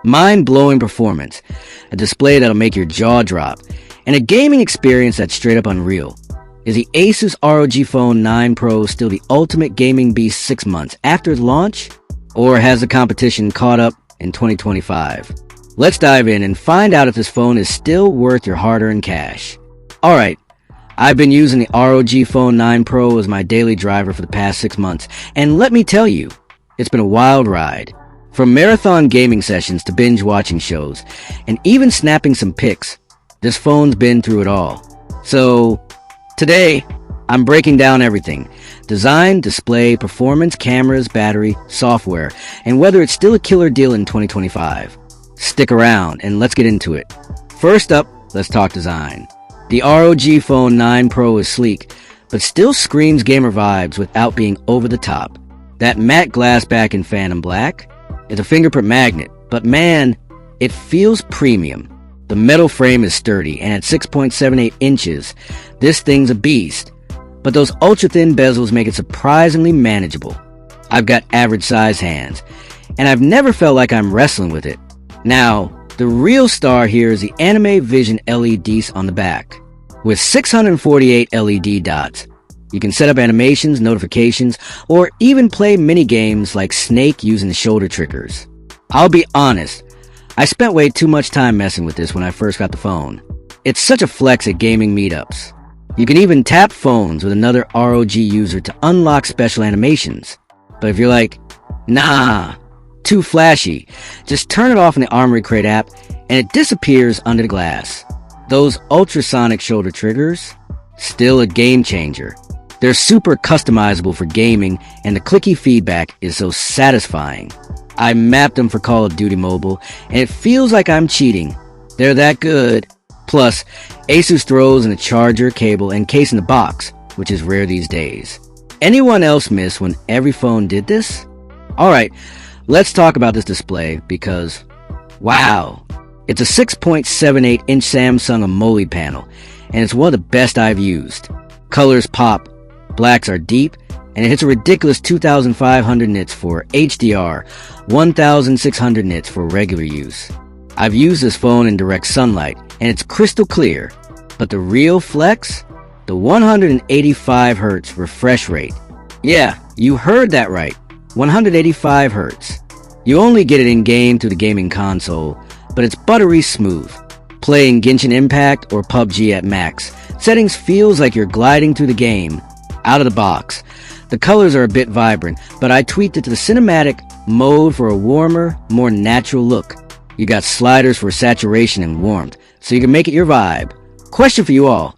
Mind-blowing performance, a display that'll make your jaw drop, and a gaming experience that's straight up unreal. Is the Asus ROG Phone 9 Pro still the ultimate gaming beast 6 months after its launch? Or has the competition caught up in 2025? Let's dive in and find out if this phone is still worth your hard-earned cash. Alright, I've been using the ROG Phone 9 Pro as my daily driver for the past 6 months, and let me tell you, it's been a wild ride. From marathon gaming sessions to binge-watching shows, and even snapping some pics, this phone's been through it all. So, today, I'm breaking down everything. Design, display, performance, cameras, battery, software, and whether it's still a killer deal in 2025. Stick around, and let's get into it. First up, let's talk design. The ROG Phone 9 Pro is sleek, but still screams gamer vibes without being over the top. That matte glass back in Phantom Black is a fingerprint magnet, but man, it feels premium. The metal frame is sturdy, and at 6.78 inches, this thing's a beast. But those ultra-thin bezels make it surprisingly manageable. I've got average-sized hands, and I've never felt like I'm wrestling with it. Now, the real star here is the Anime Vision LEDs on the back. With 648 LED dots, you can set up animations, notifications, or even play mini-games like Snake using the shoulder triggers. I'll be honest, I spent way too much time messing with this when I first got the phone. It's such a flex at gaming meetups. You can even tap phones with another ROG user to unlock special animations. But if you're like, nah, too flashy, just turn it off in the Armory Crate app and it disappears under the glass. Those ultrasonic shoulder triggers, still a game changer. They're super customizable for gaming, and the clicky feedback is so satisfying. I mapped them for Call of Duty Mobile, and it feels like I'm cheating. They're that good. Plus, Asus throws in a charger, cable, and case in the box, which is rare these days. Anyone else miss when every phone did this? Alright, let's talk about this display because, wow, it's a 6.78-inch Samsung AMOLED panel, and it's one of the best I've used. Colors pop, blacks are deep, and it hits a ridiculous 2,500 nits for HDR, 1,600 nits for regular use. I've used this phone in direct sunlight, and it's crystal clear. But the real flex? The 185 Hz refresh rate. Yeah, you heard that right. 185 Hz. You only get it in-game through the gaming console, but it's buttery smooth. Playing Genshin Impact or PUBG at max, settings feels like you're gliding through the game, out of the box. The colors are a bit vibrant, but I tweaked it to the cinematic mode for a warmer, more natural look. You got sliders for saturation and warmth, so you can make it your vibe. Question for you all.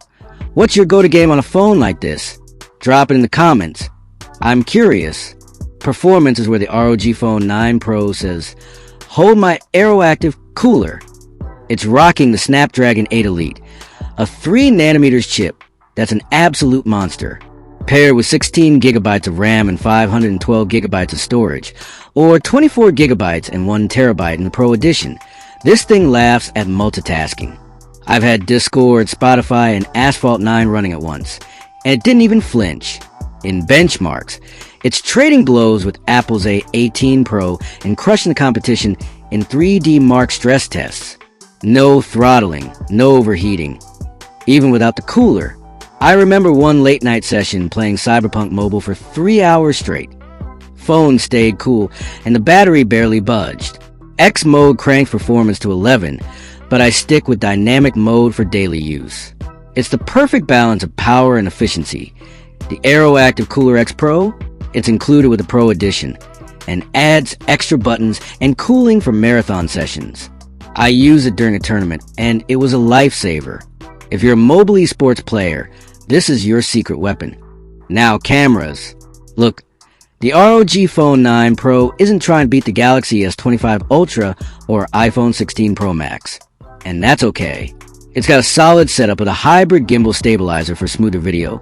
What's your go-to game on a phone like this? Drop it in the comments. I'm curious. Performance is where the ROG Phone 9 Pro says, hold my Aeroactive cooler. It's rocking the Snapdragon 8 Elite, a 3nm chip that's an absolute monster. Paired with 16 GB of RAM and 512 GB of storage, or 24 GB and 1 TB in the Pro Edition, this thing laughs at multitasking. I've had Discord, Spotify, and Asphalt 9 running at once, and it didn't even flinch. In benchmarks, it's trading blows with Apple's A18 Pro and crushing the competition in 3D Mark stress tests. No throttling, no overheating. Even without the cooler. I remember one late night session playing Cyberpunk Mobile for 3 hours straight. Phone stayed cool, and the battery barely budged. X mode cranked performance to 11, but I stick with dynamic mode for daily use. It's the perfect balance of power and efficiency. The Aeroactive Cooler X Pro, it's included with the Pro Edition, and adds extra buttons and cooling for marathon sessions. I used it during a tournament, and it was a lifesaver. If you're a mobile esports player, this is your secret weapon. Now, cameras. Look, the ROG Phone 9 Pro isn't trying to beat the Galaxy S25 Ultra or iPhone 16 Pro Max. And that's okay. It's got a solid setup with a hybrid gimbal stabilizer for smoother video.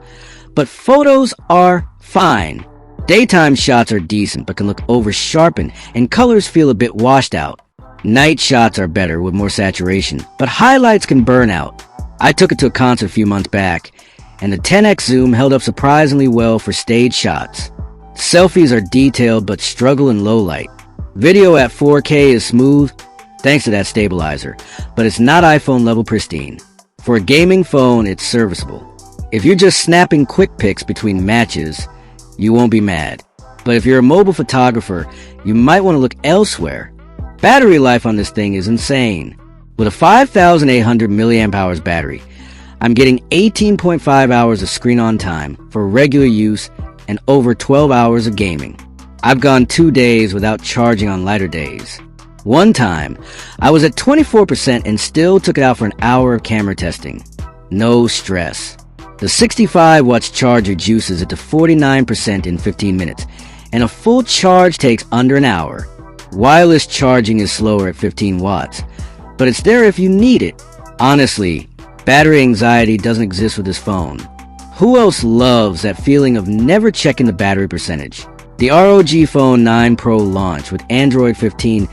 But photos are fine. Daytime shots are decent but can look over-sharpened, and colors feel a bit washed out. Night shots are better with more saturation, but highlights can burn out. I took it to a concert a few months back, and the 10x zoom held up surprisingly well for stage shots. Selfies are detailed but struggle in low light. Video at 4K is smooth, thanks to that stabilizer, but it's not iPhone level pristine. For a gaming phone, it's serviceable. If you're just snapping quick pics between matches, you won't be mad. But if you're a mobile photographer, you might want to look elsewhere. Battery life on this thing is insane. With a 5,800 mAh battery, I'm getting 18.5 hours of screen on time for regular use and over 12 hours of gaming. I've gone 2 days without charging on lighter days. One time, I was at 24% and still took it out for an hour of camera testing. No stress. The 65 watts charger juices it to 49% in 15 minutes, and a full charge takes under an hour. Wireless charging is slower at 15 watts, but it's there if you need it. Honestly, battery anxiety doesn't exist with this phone. Who else loves that feeling of never checking the battery percentage? The ROG Phone 9 Pro launched with Android 15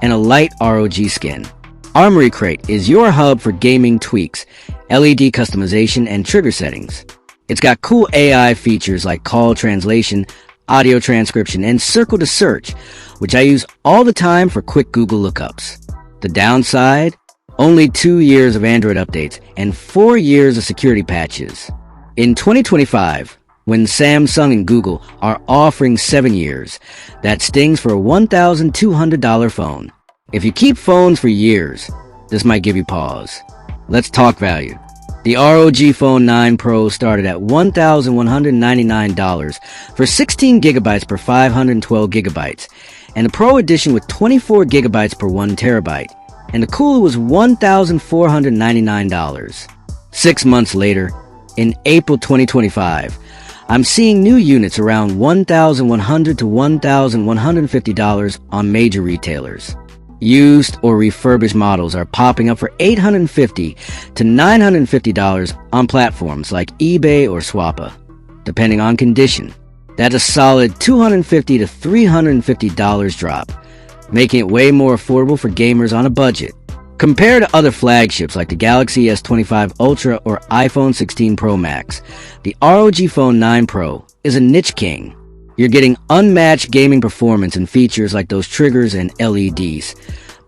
and a light ROG skin. Armory Crate is your hub for gaming tweaks, LED customization, and trigger settings. It's got cool AI features like call translation, audio transcription, and circle to search, which I use all the time for quick Google lookups. The downside? Only 2 years of Android updates and 4 years of security patches. In 2025, when Samsung and Google are offering 7 years, that stings for a $1,200 phone. If you keep phones for years, this might give you pause. Let's talk value. The ROG Phone 9 Pro started at $1,199 for 16 gigabytes per 512 gigabytes, and the Pro Edition with 24 gigabytes per 1 terabyte, and the cooler was $1,499. 6 months later, in April 2025, I'm seeing new units around $1,100 to $1,150 on major retailers. Used or refurbished models are popping up for $850 to $950 on platforms like eBay or Swappa, depending on condition. That's a solid $250 to $350 drop, making it way more affordable for gamers on a budget. Compared to other flagships like the Galaxy S25 Ultra or iPhone 16 Pro Max, the ROG Phone 9 Pro is a niche king. You're getting unmatched gaming performance and features like those triggers and LEDs,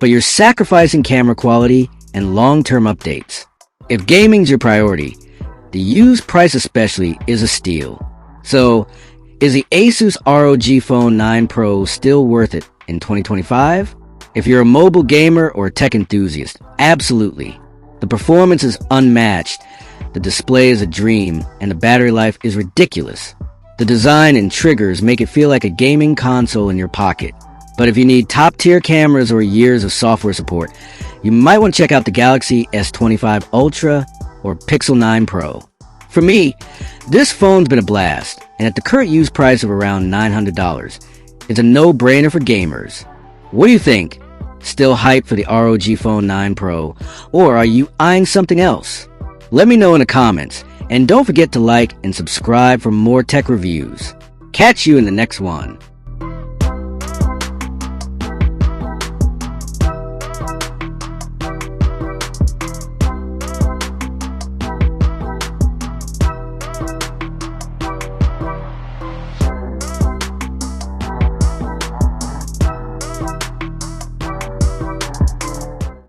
but you're sacrificing camera quality and long-term updates. If gaming's your priority, the used price especially is a steal. So, is the Asus ROG Phone 9 Pro still worth it in 2025? If you're a mobile gamer or a tech enthusiast, absolutely. The performance is unmatched, the display is a dream, and the battery life is ridiculous. The design and triggers make it feel like a gaming console in your pocket. But if you need top-tier cameras or years of software support, you might want to check out the Galaxy S25 Ultra or Pixel 9 Pro. For me, this phone's been a blast, and at the current used price of around $900, it's a no-brainer for gamers. What do you think? Still hyped for the ROG Phone 9 Pro, or are you eyeing something else? Let me know in the comments, and don't forget to like and subscribe for more tech reviews. Catch you in the next one.